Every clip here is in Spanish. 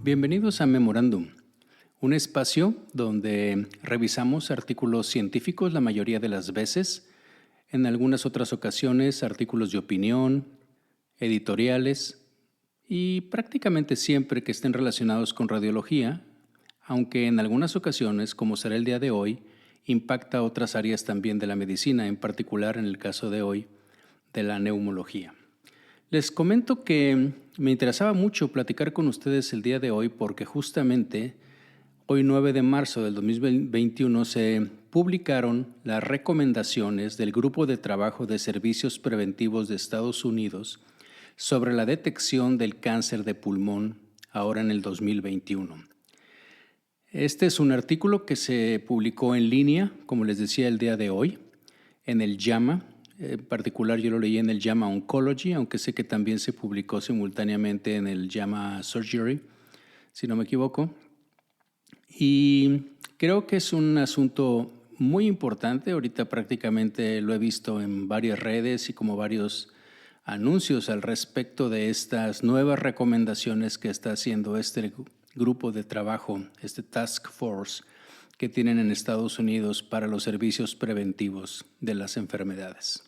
Bienvenidos a Memorándum, un espacio donde revisamos artículos científicos la mayoría de las veces, en algunas otras ocasiones artículos de opinión, editoriales y prácticamente siempre que estén relacionados con radiología, aunque en algunas ocasiones, como será el día de hoy, impacta otras áreas también de la medicina, en particular en el caso de hoy, de la neumología. Les comento que me interesaba mucho platicar con ustedes el día de hoy porque justamente hoy 9 de marzo del 2021 se publicaron las recomendaciones del Grupo de Trabajo de Servicios Preventivos de Estados Unidos sobre la detección del cáncer de pulmón ahora en el 2021. Este es un artículo que se publicó en línea, como les decía, el día de hoy, en el JAMA. En particular yo lo leí en el JAMA Oncology, aunque sé que también se publicó simultáneamente en el JAMA Surgery, si no me equivoco. Y creo que es un asunto muy importante. Ahorita prácticamente lo he visto en varias redes y como varios anuncios al respecto de estas nuevas recomendaciones que está haciendo este grupo de trabajo, este Task Force que tienen en Estados Unidos para los servicios preventivos de las enfermedades.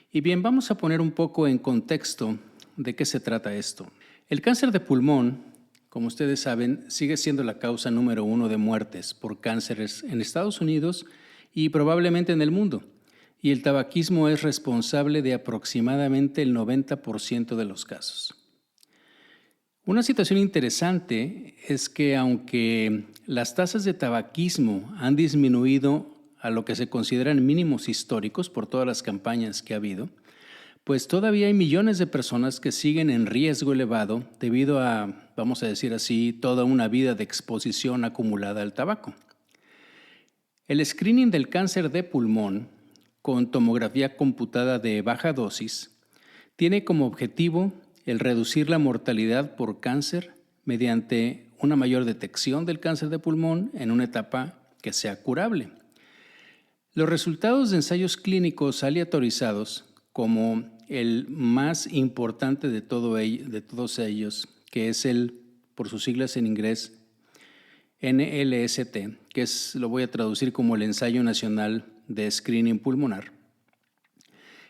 Y bien, vamos a poner un poco en contexto de qué se trata esto. El cáncer de pulmón, como ustedes saben, sigue siendo la causa número 1 de muertes por cánceres en Estados Unidos y probablemente en el mundo. Y el tabaquismo es responsable de aproximadamente el 90% de los casos. Una situación interesante es que aunque las tasas de tabaquismo han disminuido a lo que se consideran mínimos históricos por todas las campañas que ha habido, pues todavía hay millones de personas que siguen en riesgo elevado debido a, vamos a decir así, toda una vida de exposición acumulada al tabaco. El screening del cáncer de pulmón con tomografía computada de baja dosis tiene como objetivo el reducir la mortalidad por cáncer mediante una mayor detección del cáncer de pulmón en una etapa que sea curable. Los resultados de ensayos clínicos aleatorizados, como el más importante de todos ellos, que es por sus siglas en inglés, NLST, que lo voy a traducir como el Ensayo Nacional de Screening Pulmonar,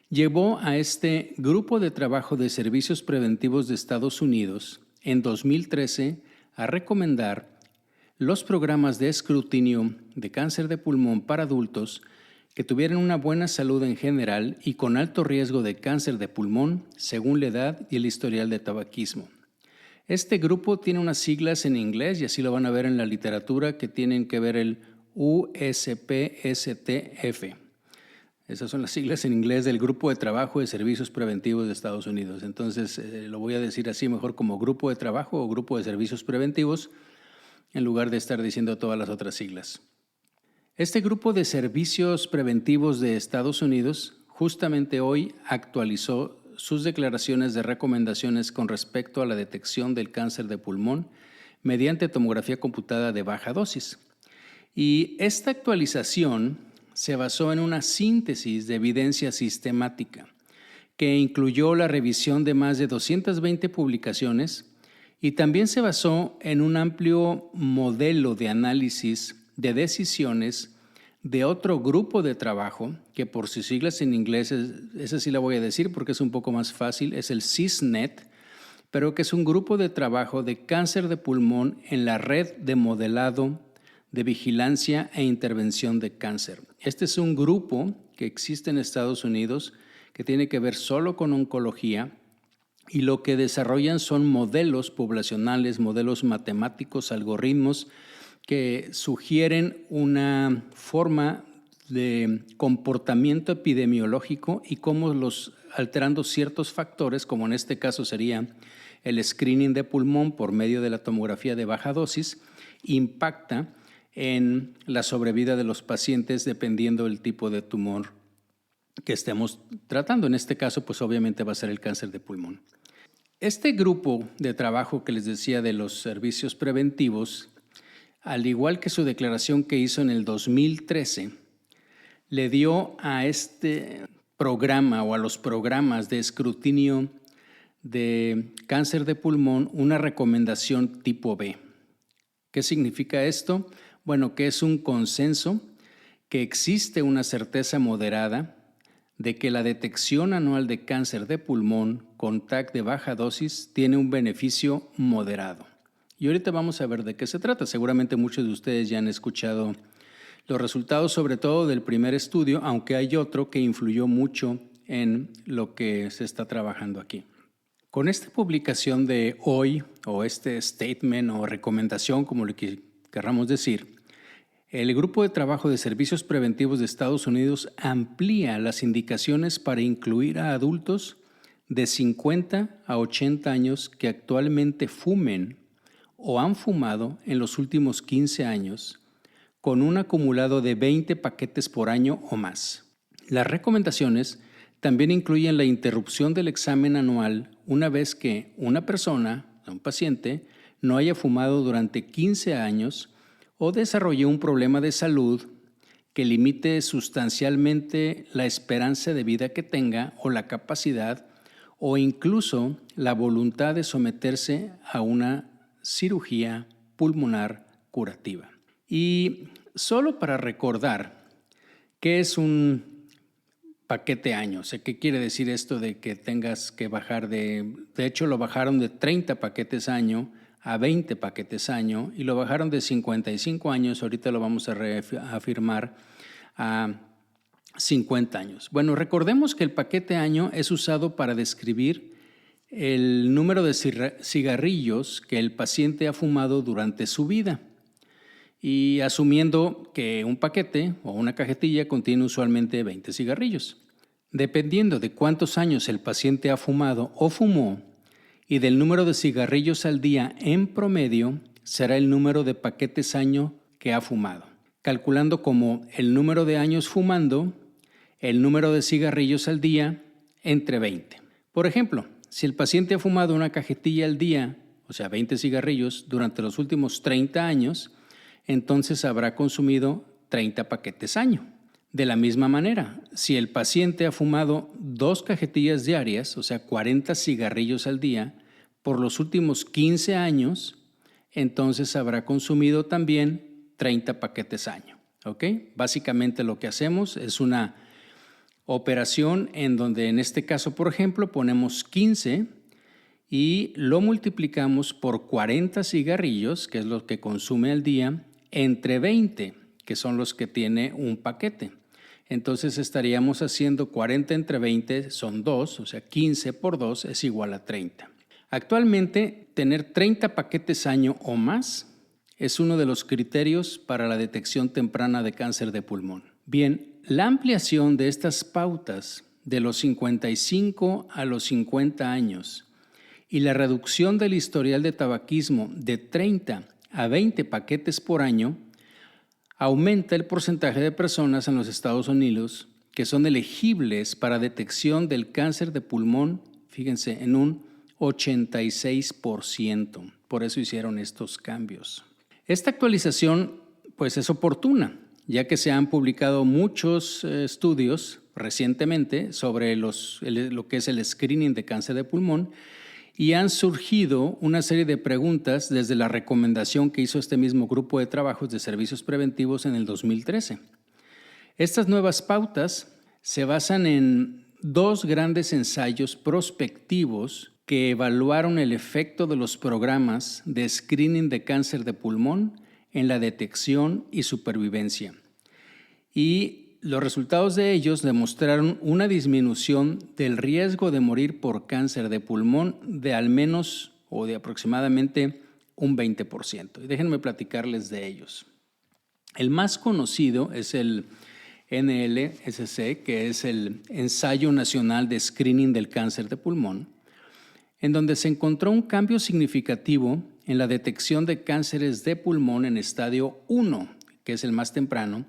llevó a este Grupo de Trabajo de Servicios Preventivos de Estados Unidos en 2013 a recomendar los programas de escrutinio de cáncer de pulmón para adultos que tuvieran una buena salud en general y con alto riesgo de cáncer de pulmón según la edad y el historial de tabaquismo. Este grupo tiene unas siglas en inglés y así lo van a ver en la literatura que tienen que ver el USPSTF. Esas son las siglas en inglés del Grupo de Trabajo de Servicios Preventivos de Estados Unidos. Entonces, lo voy a decir así mejor como Grupo de Trabajo o Grupo de Servicios Preventivos, en lugar de estar diciendo todas las otras siglas. Este Grupo de Servicios Preventivos de Estados Unidos justamente hoy actualizó sus declaraciones de recomendaciones con respecto a la detección del cáncer de pulmón mediante tomografía computada de baja dosis. Y esta actualización se basó en una síntesis de evidencia sistemática que incluyó la revisión de más de 220 publicaciones y también se basó en un amplio modelo de análisis de decisiones de otro grupo de trabajo que por sus siglas en inglés, esa sí la voy a decir porque es un poco más fácil, es el CISNET, pero que es un grupo de trabajo de cáncer de pulmón en la red de modelado de vigilancia e intervención de cáncer. Este es un grupo que existe en Estados Unidos que tiene que ver solo con oncología y lo que desarrollan son modelos poblacionales, modelos matemáticos, algoritmos que sugieren una forma de comportamiento epidemiológico y cómo alterando ciertos factores, como en este caso sería el screening de pulmón por medio de la tomografía de baja dosis, impacta en la sobrevida de los pacientes dependiendo del tipo de tumor que estemos tratando. En este caso, pues obviamente va a ser el cáncer de pulmón. Este grupo de trabajo que les decía de los servicios preventivos, al igual que su declaración que hizo en el 2013, le dio a este programa o a los programas de escrutinio de cáncer de pulmón una recomendación tipo B. ¿Qué significa esto? Bueno, que es un consenso, que existe una certeza moderada de que la detección anual de cáncer de pulmón con TAC de baja dosis tiene un beneficio moderado. Y ahorita vamos a ver de qué se trata. Seguramente muchos de ustedes ya han escuchado los resultados, sobre todo del primer estudio, aunque hay otro que influyó mucho en lo que se está trabajando aquí. Con esta publicación de hoy, o este statement o recomendación, como le querramos decir, el Grupo de Trabajo de Servicios Preventivos de Estados Unidos amplía las indicaciones para incluir a adultos de 50 a 80 años que actualmente fumen o han fumado en los últimos 15 años con un acumulado de 20 paquetes por año o más. Las recomendaciones también incluyen la interrupción del examen anual una vez que una persona, un paciente, no haya fumado durante 15 años o desarrolle un problema de salud que limite sustancialmente la esperanza de vida que tenga o la capacidad o incluso la voluntad de someterse a una cirugía pulmonar curativa. Y solo para recordar qué es un paquete año, o sea, ¿qué quiere decir esto de que tengas que bajar de hecho lo bajaron de 30 paquetes año a 20 paquetes año y lo bajaron de 55 años, ahorita lo vamos a reafirmar, a 50 años. Bueno, recordemos que el paquete año es usado para describir el número de cigarrillos que el paciente ha fumado durante su vida. Y asumiendo que un paquete o una cajetilla contiene usualmente 20 cigarrillos. Dependiendo de cuántos años el paciente ha fumado o fumó y del número de cigarrillos al día en promedio, será el número de paquetes año que ha fumado, calculando como el número de años fumando, el número de cigarrillos al día entre 20. Por ejemplo, si el paciente ha fumado una cajetilla al día, o sea 20 cigarrillos, durante los últimos 30 años, entonces habrá consumido 30 paquetes año. De la misma manera, si el paciente ha fumado 2 cajetillas diarias, o sea 40 cigarrillos al día, por los últimos 15 años, entonces habrá consumido también 30 paquetes año. ¿Ok? Básicamente lo que hacemos es una operación en donde en este caso, por ejemplo, ponemos 15 y lo multiplicamos por 40 cigarrillos, que es lo que consume al día, entre 20, que son los que tiene un paquete. Entonces estaríamos haciendo 40 entre 20 son 2, o sea 15 por 2 es igual a 30. Actualmente, tener 30 paquetes año o más es uno de los criterios para la detección temprana de cáncer de pulmón. Bien, la ampliación de estas pautas de los 55 a los 50 años y la reducción del historial de tabaquismo de 30 a 20 paquetes por año aumenta el porcentaje de personas en los Estados Unidos que son elegibles para detección del cáncer de pulmón, fíjense, en un 86%. Por eso hicieron estos cambios. Esta actualización pues es oportuna, ya que se han publicado muchos estudios recientemente sobre lo que es el screening de cáncer de pulmón y han surgido una serie de preguntas desde la recomendación que hizo este mismo grupo de trabajos de servicios preventivos en el 2013. Estas nuevas pautas se basan en 2 grandes ensayos prospectivos que evaluaron el efecto de los programas de screening de cáncer de pulmón en la detección y supervivencia. Y los resultados de ellos demostraron una disminución del riesgo de morir por cáncer de pulmón de al menos o de aproximadamente un 20%. Y déjenme platicarles de ellos. El más conocido es el NLSC, que es el Ensayo Nacional de Screening del Cáncer de Pulmón, en donde se encontró un cambio significativo en la detección de cánceres de pulmón en estadio 1, que es el más temprano,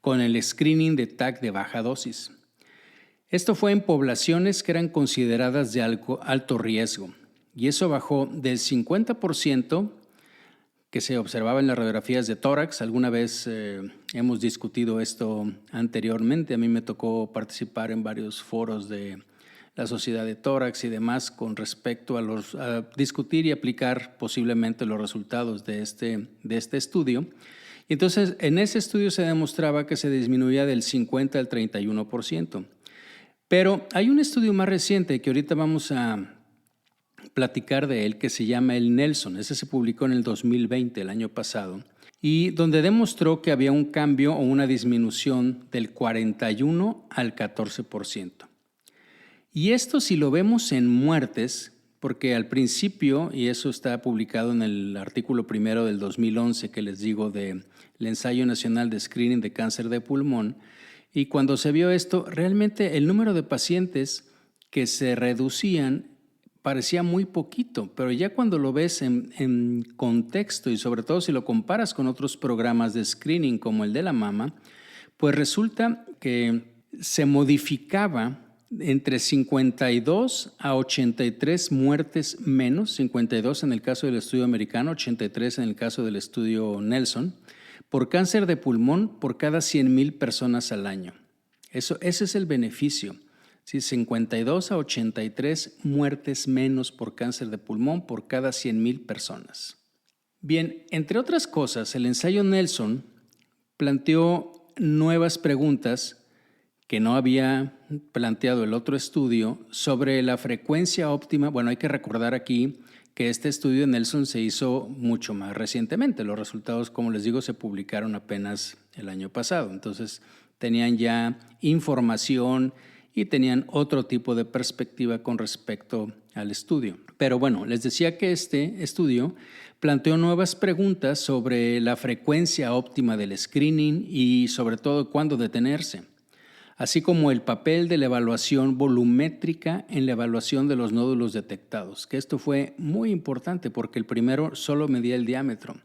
con el screening de TAC de baja dosis. Esto fue en poblaciones que eran consideradas de alto riesgo, y eso bajó del 50% que se observaba en las radiografías de tórax. Alguna vez hemos discutido esto anteriormente. A mí me tocó participar en varios foros de la Sociedad de Tórax y demás con respecto a discutir y aplicar posiblemente los resultados de este estudio. Y entonces, en ese estudio se demostraba que se disminuía del 50 al 31%. Pero hay un estudio más reciente que ahorita vamos a platicar de él, que se llama el Nelson. Ese se publicó en el 2020, el año pasado, y donde demostró que había un cambio o una disminución del 41 al 14%. Y esto, si lo vemos en muertes, porque al principio, y eso está publicado en el artículo primero del 2011 que les digo del Ensayo Nacional de Screening de Cáncer de Pulmón, y cuando se vio esto, realmente el número de pacientes que se reducían parecía muy poquito, pero ya cuando lo ves en contexto y sobre todo si lo comparas con otros programas de screening como el de la mama, pues resulta que se modificaba entre 52 a 83 muertes menos, 52 en el caso del estudio americano, 83 en el caso del estudio Nelson, por cáncer de pulmón por cada 100,000 personas al año. Ese es el beneficio. ¿Sí? 52 a 83 muertes menos por cáncer de pulmón por cada 100,000 personas. Bien, entre otras cosas, el ensayo Nelson planteó nuevas preguntas que no había planteado el otro estudio sobre la frecuencia óptima. Bueno, hay que recordar aquí que este estudio de Nelson se hizo mucho más recientemente. Los resultados, como les digo, se publicaron apenas el año pasado. Entonces, tenían ya información y tenían otro tipo de perspectiva con respecto al estudio. Pero bueno, les decía que este estudio planteó nuevas preguntas sobre la frecuencia óptima del screening y sobre todo cuándo detenerse, así como el papel de la evaluación volumétrica en la evaluación de los nódulos detectados, que esto fue muy importante porque el primero solo medía el diámetro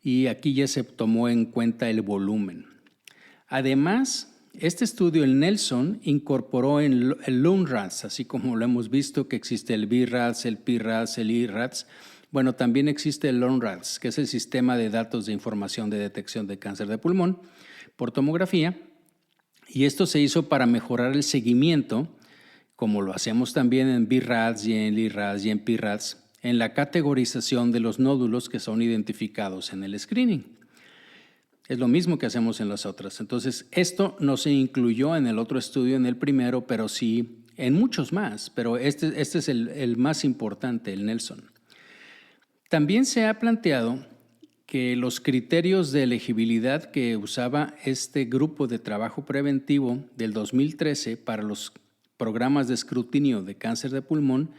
y aquí ya se tomó en cuenta el volumen. Además, este estudio, el Nelson, incorporó el LUNRADS, así como lo hemos visto que existe el BRADS, el PRADS, el IRADS. Bueno, también existe el LUNRADS, que es el Sistema de Datos de Información de Detección de Cáncer de Pulmón por tomografía. Y esto se hizo para mejorar el seguimiento, como lo hacemos también en BRADS y en IRADS y en PRADS, en la categorización de los nódulos que son identificados en el screening. Es lo mismo que hacemos en las otras. Entonces, esto no se incluyó en el otro estudio, en el primero, pero sí en muchos más. Pero este es el más importante, el Nelson. También se ha planteado que los criterios de elegibilidad que usaba este grupo de trabajo preventivo del 2013 para los programas de escrutinio de cáncer de pulmón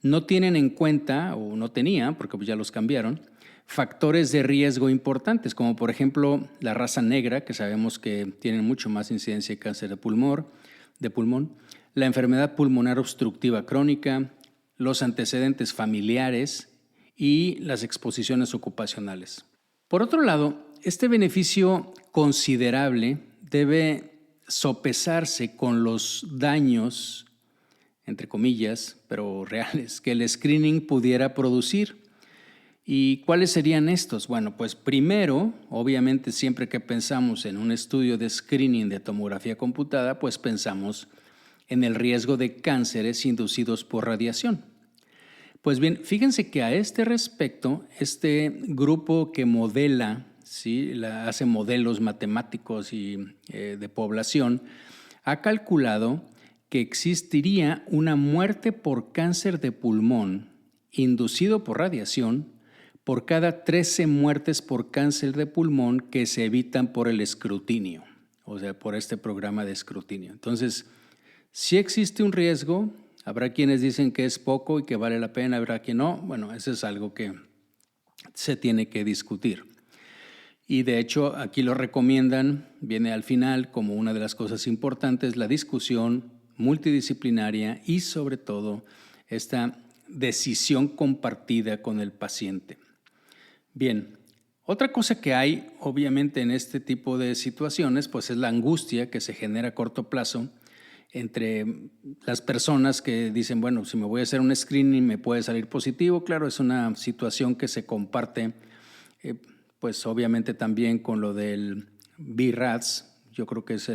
no tienen en cuenta, o no tenían, porque ya los cambiaron, factores de riesgo importantes, como por ejemplo la raza negra, que sabemos que tienen mucho más incidencia de cáncer de pulmón, la enfermedad pulmonar obstructiva crónica, los antecedentes familiares y las exposiciones ocupacionales. Por otro lado, este beneficio considerable debe sopesarse con los daños, entre comillas, pero reales, que el screening pudiera producir. ¿Y cuáles serían estos? Bueno, pues primero, obviamente siempre que pensamos en un estudio de screening de tomografía computada, pues pensamos en el riesgo de cánceres inducidos por radiación. Pues bien, fíjense que a este respecto, este grupo que modela, ¿sí? Hace modelos matemáticos y de población, ha calculado que existiría una muerte por cáncer de pulmón inducido por radiación por cada 13 muertes por cáncer de pulmón que se evitan por el escrutinio, o sea, por este programa de escrutinio. Entonces, sí existe un riesgo, habrá quienes dicen que es poco y que vale la pena, habrá quien no. Bueno, eso es algo que se tiene que discutir. Y de hecho, aquí lo recomiendan, viene al final como una de las cosas importantes, la discusión multidisciplinaria y sobre todo esta decisión compartida con el paciente. Bien, otra cosa que hay obviamente en este tipo de situaciones pues es la angustia que se genera a corto plazo entre las personas que dicen, bueno, si me voy a hacer un screening me puede salir positivo. Claro, es una situación que se comparte pues obviamente también con lo del BRADS. Yo creo que es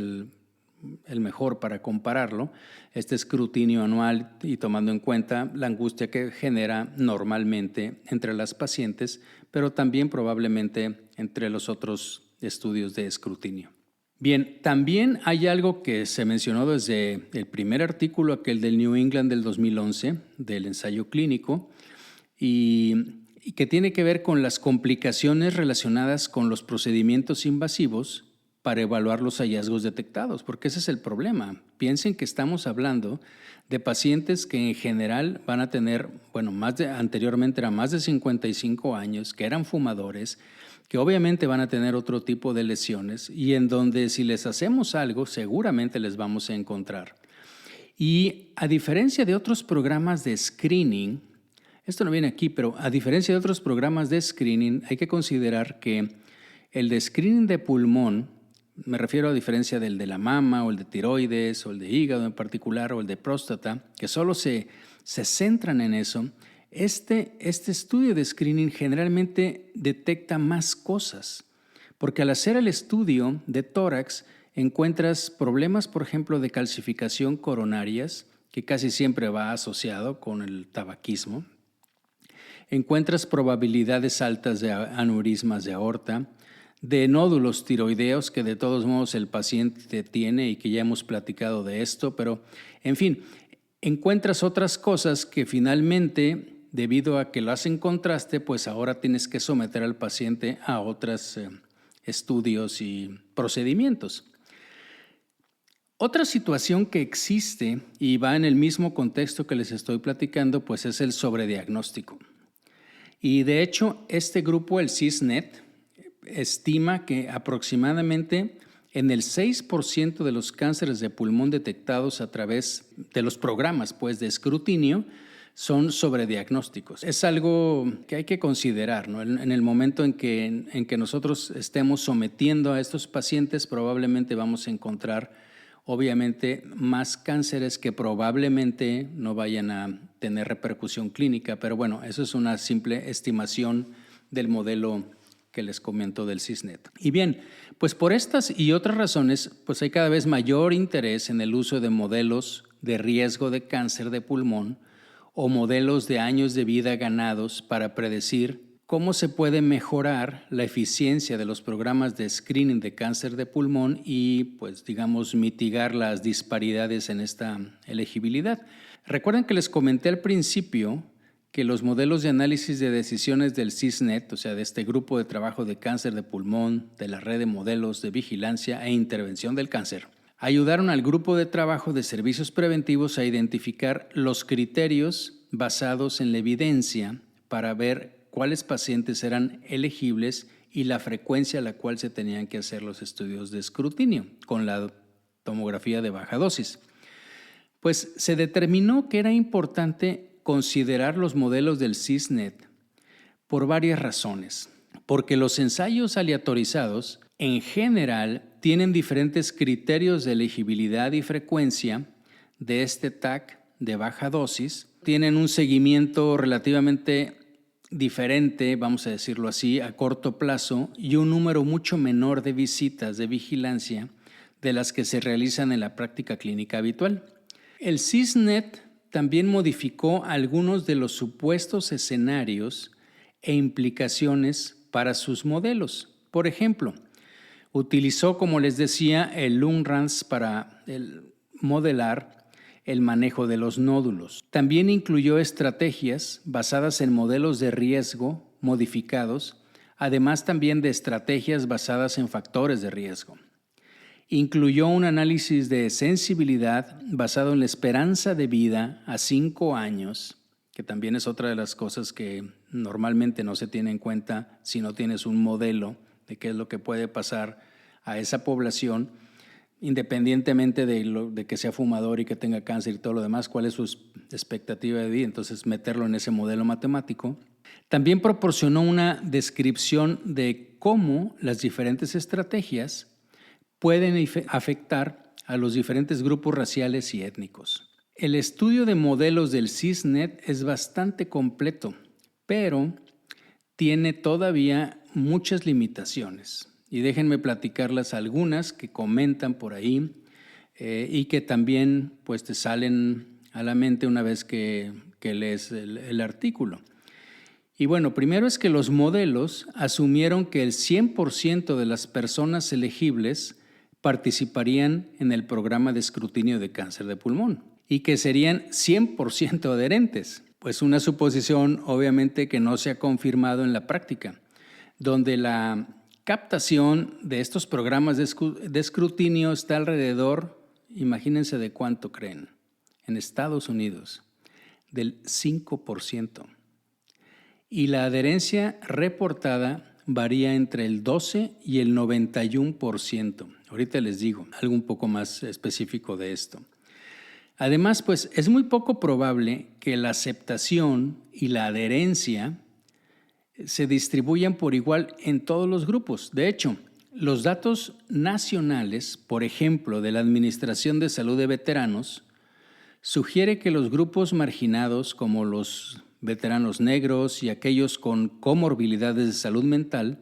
el mejor para compararlo, este escrutinio anual y tomando en cuenta la angustia que genera normalmente entre las pacientes, pero también probablemente entre los otros estudios de escrutinio. Bien, también hay algo que se mencionó desde el primer artículo, aquel del New England del 2011, del ensayo clínico, y que tiene que ver con las complicaciones relacionadas con los procedimientos invasivos para evaluar los hallazgos detectados, porque ese es el problema. Piensen que estamos hablando de pacientes que en general van a tener, anteriormente eran más de 55 años, que eran fumadores, que obviamente van a tener otro tipo de lesiones y en donde si les hacemos algo seguramente les vamos a encontrar. Y a diferencia de otros programas de screening, esto no viene aquí, pero a diferencia de otros programas de screening hay que considerar que el de screening de pulmón, me refiero a diferencia del de la mama o el de tiroides o el de hígado en particular o el de próstata, que solo se centran en eso. Este estudio de screening generalmente detecta más cosas, porque al hacer el estudio de tórax encuentras problemas, por ejemplo, de calcificación coronarias, que casi siempre va asociado con el tabaquismo. Encuentras probabilidades altas de aneurismas de aorta, de nódulos tiroideos que de todos modos el paciente tiene y que ya hemos platicado de esto, pero en fin, encuentras otras cosas que finalmente, debido a que las encontraste, pues ahora tienes que someter al paciente a otros estudios y procedimientos. Otra situación que existe y va en el mismo contexto que les estoy platicando, pues es el sobrediagnóstico. Y de hecho, este grupo, el CISNET, estima que aproximadamente en el 6% de los cánceres de pulmón detectados a través de los programas de escrutinio son sobrediagnósticos. Es algo que hay que considerar, ¿no? En el momento en que nosotros estemos sometiendo a estos pacientes, probablemente vamos a encontrar, obviamente, más cánceres que probablemente no vayan a tener repercusión clínica, pero bueno, eso es una simple estimación del modelo que les comento del CISNET. Y bien, pues por estas y otras razones, pues hay cada vez mayor interés en el uso de modelos de riesgo de cáncer de pulmón o modelos de años de vida ganados para predecir cómo se puede mejorar la eficiencia de los programas de screening de cáncer de pulmón y, pues, digamos, mitigar las disparidades en esta elegibilidad. Recuerden que les comenté al principio que los modelos de análisis de decisiones del CISNET, o sea, de este grupo de trabajo de cáncer de pulmón, de la red de modelos de vigilancia e intervención del cáncer, ayudaron al grupo de trabajo de servicios preventivos a identificar los criterios basados en la evidencia para ver cuáles pacientes eran elegibles y la frecuencia a la cual se tenían que hacer los estudios de escrutinio con la tomografía de baja dosis. Pues se determinó que era importante considerar los modelos del CISNET por varias razones, porque los ensayos aleatorizados en general tienen diferentes criterios de elegibilidad y frecuencia de este TAC de baja dosis, tienen un seguimiento relativamente diferente, vamos a decirlo así, a corto plazo y un número mucho menor de visitas de vigilancia de las que se realizan en la práctica clínica habitual. El CISNET también modificó algunos de los supuestos escenarios e implicaciones para sus modelos. Por ejemplo, utilizó, como les decía, el LUNRANS para modelar el manejo de los nódulos. También incluyó estrategias basadas en modelos de riesgo modificados, además también de estrategias basadas en factores de riesgo. Incluyó un análisis de sensibilidad basado en la esperanza de vida a 5 años, que también es otra de las cosas que normalmente no se tiene en cuenta si no tienes un modelo de qué es lo que puede pasar a esa población, independientemente de que sea fumador y que tenga cáncer y todo lo demás, cuál es su expectativa de vida, entonces meterlo en ese modelo matemático. También proporcionó una descripción de cómo las diferentes estrategias pueden afectar a los diferentes grupos raciales y étnicos. El estudio de modelos del CISNET es bastante completo, pero tiene todavía muchas limitaciones. Y déjenme platicarlas algunas que comentan por ahí. y que también pues, te salen a la mente una vez que lees el artículo. Y bueno, primero es que los modelos asumieron que el 100% de las personas elegibles participarían en el programa de escrutinio de cáncer de pulmón y que serían 100% adherentes. Pues una suposición obviamente que no se ha confirmado en la práctica, donde la captación de estos programas de escrutinio está alrededor, imagínense de cuánto creen, en Estados Unidos, del 5%. Y la adherencia reportada varía entre el 12 y el 91%. Ahorita les digo algo un poco más específico de esto. Además, pues es muy poco probable que la aceptación y la adherencia se distribuyan por igual en todos los grupos. De hecho, los datos nacionales, por ejemplo, de la Administración de Salud de Veteranos, sugiere que los grupos marginados como los veteranos negros y aquellos con comorbilidades de salud mental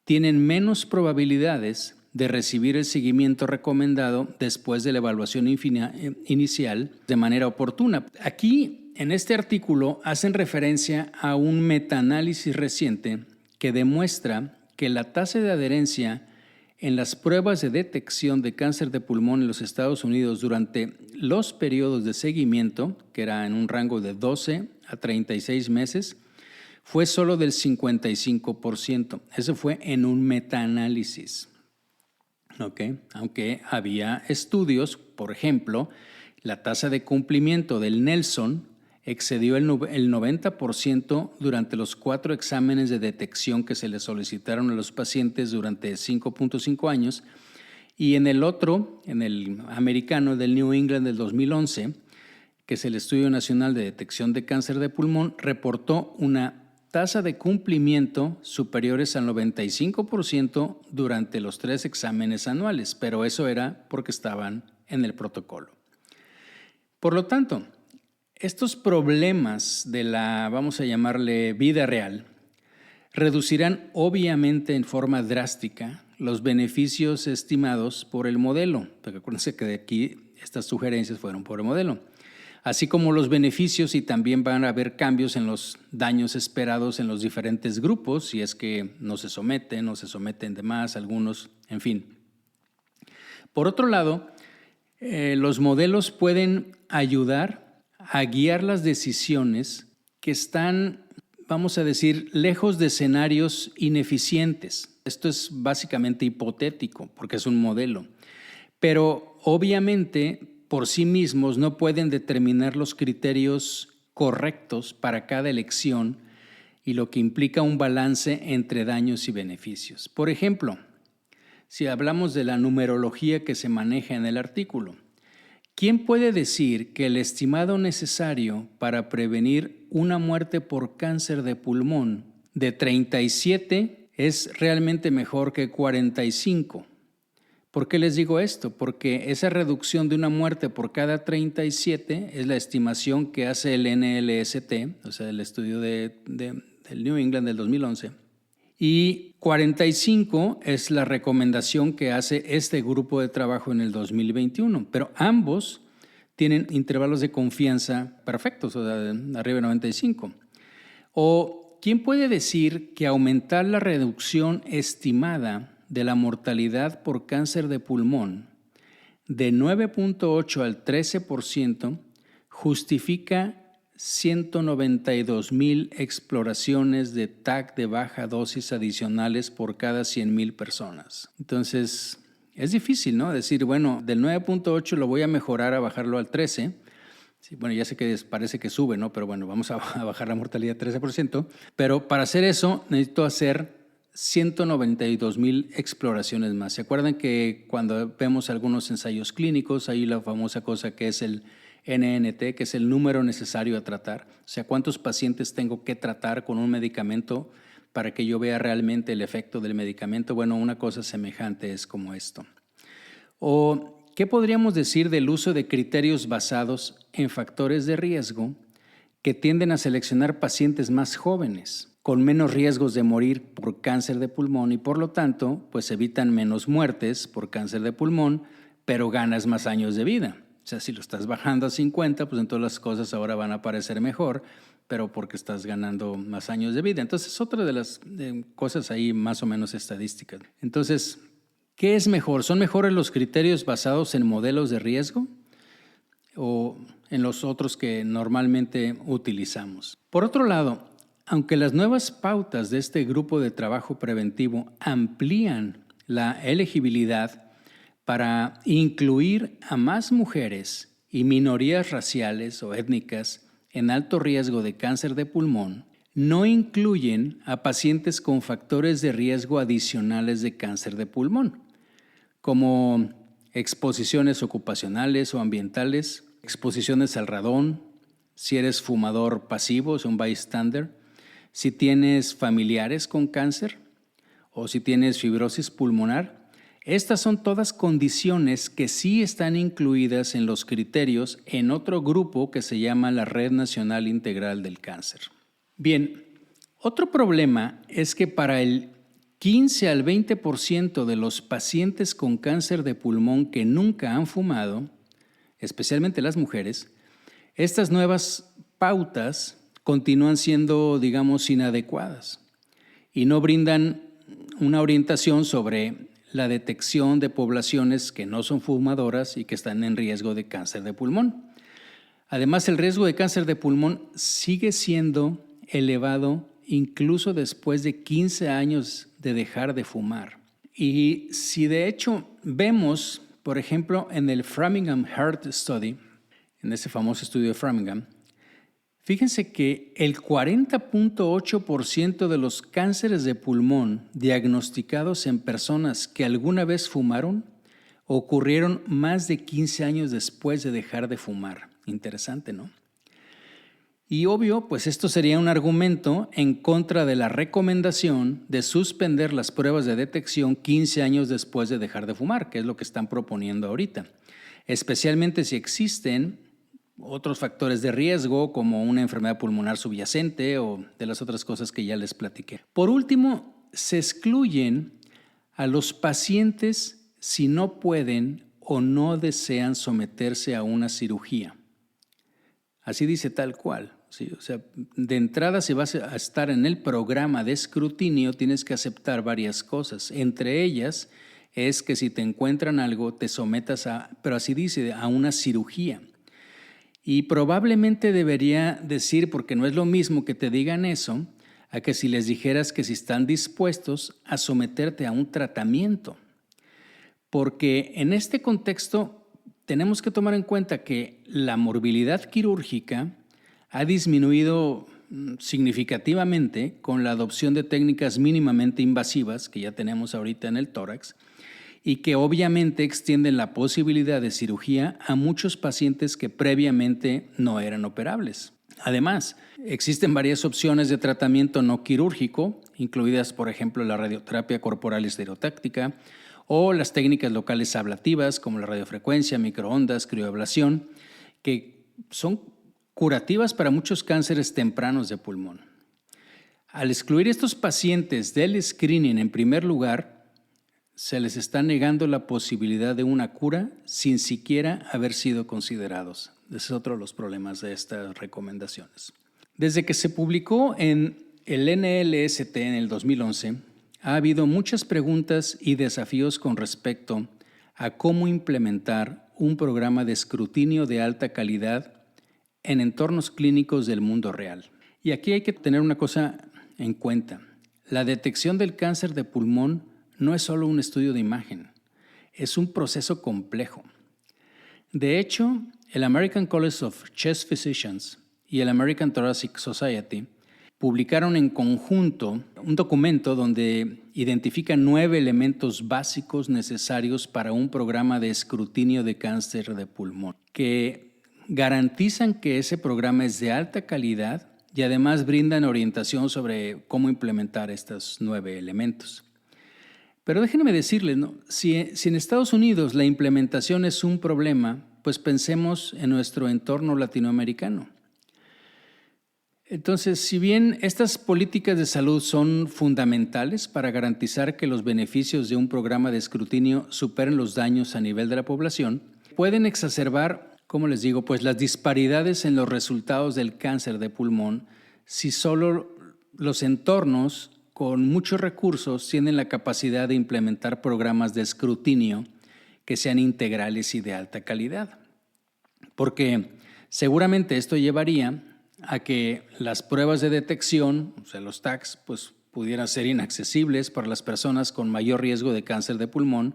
tienen menos probabilidades de recibir el seguimiento recomendado después de la evaluación inicial de manera oportuna. Aquí, en este artículo, hacen referencia a un metaanálisis reciente que demuestra que la tasa de adherencia en las pruebas de detección de cáncer de pulmón en los Estados Unidos durante los periodos de seguimiento, que era en un rango de 12 a 36 meses, fue solo del 55%. Eso fue en un metaanálisis. Aunque había estudios, por ejemplo, la tasa de cumplimiento del Nelson excedió el 90% durante los 4 exámenes de detección que se le solicitaron a los pacientes durante 5.5 años, y en el otro, en el americano del New England del 2011, que es el Estudio Nacional de Detección de Cáncer de Pulmón, reportó una tasa de cumplimiento superiores al 95% durante los 3 exámenes anuales, pero eso era porque estaban en el protocolo. Por lo tanto, estos problemas de la, vamos a llamarle, vida real, reducirán obviamente en forma drástica los beneficios estimados por el modelo, porque acuérdense que de aquí estas sugerencias fueron por el modelo, así como los beneficios, y también van a haber cambios en los daños esperados en los diferentes grupos, si es que no se someten de más, algunos, en fin. Por otro lado, los modelos pueden ayudar a guiar las decisiones que están, vamos a decir, lejos de escenarios ineficientes. Esto es básicamente hipotético porque es un modelo, pero obviamente por sí mismos no pueden determinar los criterios correctos para cada elección y lo que implica un balance entre daños y beneficios. Por ejemplo, si hablamos de la numerología que se maneja en el artículo, ¿quién puede decir que el estimado necesario para prevenir una muerte por cáncer de pulmón de 37 es realmente mejor que 45? ¿Por qué les digo esto? Porque esa reducción de una muerte por cada 37 es la estimación que hace el NLST, o sea, el estudio del New England del 2011, y 45 es la recomendación que hace este grupo de trabajo en el 2021, pero ambos tienen intervalos de confianza perfectos, o sea, arriba de 95. ¿O quién puede decir que aumentar la reducción estimada de la mortalidad por cáncer de pulmón de 9.8 al 13% justifica 192,000 exploraciones de TAC de baja dosis adicionales por cada 100,000 personas? Entonces, es difícil, ¿no? Decir, bueno, del 9.8 lo voy a mejorar a bajarlo al 13%. Sí, bueno, ya sé que parece que sube, ¿no? Pero bueno, vamos a bajar la mortalidad 13%. Pero para hacer eso necesito hacer 192,000 exploraciones más. ¿Se acuerdan que cuando vemos algunos ensayos clínicos, hay la famosa cosa que es el NNT, que es el número necesario a tratar? O sea, ¿cuántos pacientes tengo que tratar con un medicamento para que yo vea realmente el efecto del medicamento? Bueno, una cosa semejante es como esto. ¿O qué podríamos decir del uso de criterios basados en factores de riesgo que tienden a seleccionar pacientes más jóvenes, con menos riesgos de morir por cáncer de pulmón y por lo tanto, pues evitan menos muertes por cáncer de pulmón, pero ganas más años de vida. O sea, si lo estás bajando a 50, pues entonces las cosas ahora van a parecer mejor, pero porque estás ganando más años de vida. Entonces, otra de las cosas ahí más o menos estadísticas. Entonces, ¿qué es mejor? ¿Son mejores los criterios basados en modelos de riesgo o en los otros que normalmente utilizamos? Por otro lado, aunque las nuevas pautas de este grupo de trabajo preventivo amplían la elegibilidad para incluir a más mujeres y minorías raciales o étnicas en alto riesgo de cáncer de pulmón, no incluyen a pacientes con factores de riesgo adicionales de cáncer de pulmón, como exposiciones ocupacionales o ambientales, exposiciones al radón, si eres fumador pasivo, es un bystander, si tienes familiares con cáncer o si tienes fibrosis pulmonar. Estas son todas condiciones que sí están incluidas en los criterios en otro grupo que se llama la Red Nacional Integral del Cáncer. Bien, otro problema es que para el 15 al 20% de los pacientes con cáncer de pulmón que nunca han fumado, especialmente las mujeres, estas nuevas pautas continúan siendo, digamos, inadecuadas y no brindan una orientación sobre la detección de poblaciones que no son fumadoras y que están en riesgo de cáncer de pulmón. Además, el riesgo de cáncer de pulmón sigue siendo elevado incluso después de 15 años de dejar de fumar. Y si de hecho vemos, por ejemplo, en el Framingham Heart Study, en ese famoso estudio de Framingham, fíjense que el 40.8% de los cánceres de pulmón diagnosticados en personas que alguna vez fumaron ocurrieron más de 15 años después de dejar de fumar. Interesante, ¿no? Y obvio, pues esto sería un argumento en contra de la recomendación de suspender las pruebas de detección 15 años después de dejar de fumar, que es lo que están proponiendo ahorita, especialmente si existen otros factores de riesgo como una enfermedad pulmonar subyacente o de las otras cosas que ya les platiqué. Por último, se excluyen a los pacientes si no pueden o no desean someterse a una cirugía. Así dice tal cual. Sí, o sea, de entrada, si vas a estar en el programa de escrutinio, tienes que aceptar varias cosas. Entre ellas es que si te encuentran algo, te sometas pero así dice, a una cirugía. Y probablemente debería decir, porque no es lo mismo que te digan eso, a que si les dijeras que si están dispuestos a someterte a un tratamiento. Porque en este contexto tenemos que tomar en cuenta que la morbilidad quirúrgica ha disminuido significativamente con la adopción de técnicas mínimamente invasivas que ya tenemos ahorita en el tórax y que obviamente extienden la posibilidad de cirugía a muchos pacientes que previamente no eran operables. Además, existen varias opciones de tratamiento no quirúrgico, incluidas por ejemplo la radioterapia corporal estereotáctica o las técnicas locales ablativas como la radiofrecuencia, microondas, crioablación, que son curativas para muchos cánceres tempranos de pulmón. Al excluir estos pacientes del screening en primer lugar, se les está negando la posibilidad de una cura sin siquiera haber sido considerados. Ese es otro de los problemas de estas recomendaciones. Desde que se publicó en el NLST en el 2011, ha habido muchas preguntas y desafíos con respecto a cómo implementar un programa de escrutinio de alta calidad en entornos clínicos del mundo real. Y aquí hay que tener una cosa en cuenta. La detección del cáncer de pulmón no es solo un estudio de imagen, es un proceso complejo. De hecho, el American College of Chest Physicians y el American Thoracic Society publicaron en conjunto un documento donde identifican 9 elementos básicos necesarios para un programa de escrutinio de cáncer de pulmón, que garantizan que ese programa es de alta calidad y además brindan orientación sobre cómo implementar estos 9 elementos. Pero déjenme decirles, ¿no? Si en Estados Unidos la implementación es un problema, pues pensemos en nuestro entorno latinoamericano. Entonces, si bien estas políticas de salud son fundamentales para garantizar que los beneficios de un programa de escrutinio superen los daños a nivel de la población, pueden exacerbar, como les digo, pues las disparidades en los resultados del cáncer de pulmón si solo los entornos con muchos recursos tienen la capacidad de implementar programas de escrutinio que sean integrales y de alta calidad. Porque seguramente esto llevaría a que las pruebas de detección, o sea, los TACs, pues pudieran ser inaccesibles para las personas con mayor riesgo de cáncer de pulmón,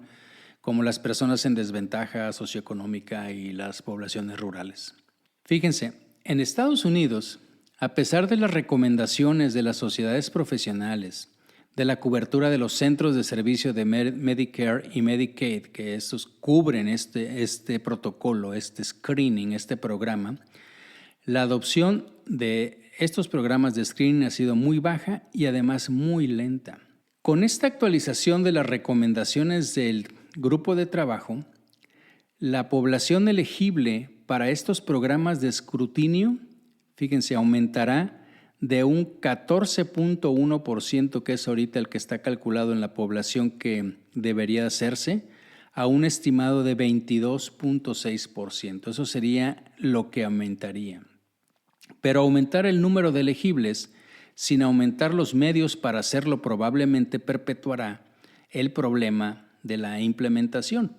como las personas en desventaja socioeconómica y las poblaciones rurales. Fíjense, en Estados Unidos, a pesar de las recomendaciones de las sociedades profesionales, de la cobertura de los centros de servicio de Medicare y Medicaid, que estos cubren este protocolo, este screening, este programa, la adopción de estos programas de screening ha sido muy baja y además muy lenta. Con esta actualización de las recomendaciones del grupo de trabajo, la población elegible para estos programas de escrutinio, fíjense, aumentará de un 14.1%, que es ahorita el que está calculado en la población que debería hacerse, a un estimado de 22.6%. Eso sería lo que aumentaría. Pero aumentar el número de elegibles sin aumentar los medios para hacerlo probablemente perpetuará el problema de la implementación.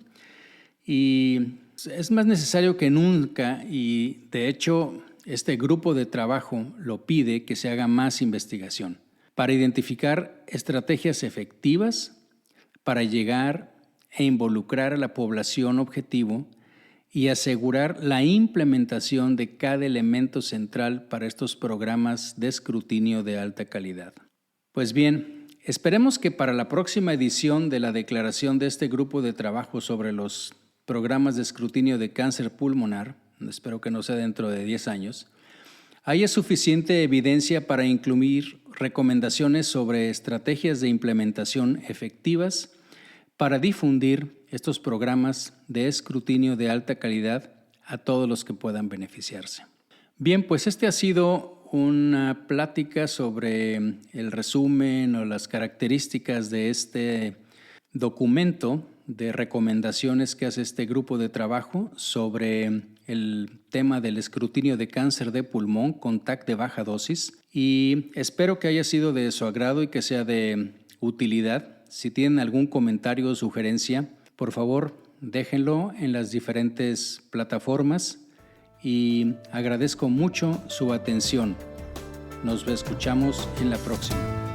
Y es más necesario que nunca, y de hecho este grupo de trabajo lo pide, que se haga más investigación para identificar estrategias efectivas para llegar e involucrar a la población objetivo y asegurar la implementación de cada elemento central para estos programas de escrutinio de alta calidad. Pues bien, esperemos que para la próxima edición de la declaración de este grupo de trabajo sobre los programas de escrutinio de cáncer pulmonar, espero que no sea dentro de 10 años, haya suficiente evidencia para incluir recomendaciones sobre estrategias de implementación efectivas para difundir estos programas de escrutinio de alta calidad a todos los que puedan beneficiarse. Bien, pues este ha sido una plática sobre el resumen o las características de este documento de recomendaciones que hace este grupo de trabajo sobre el tema del escrutinio de cáncer de pulmón con TAC de baja dosis, y espero que haya sido de su agrado y que sea de utilidad. Si tienen algún comentario o sugerencia, por favor, déjenlo en las diferentes plataformas y agradezco mucho su atención. Nos escuchamos en la próxima.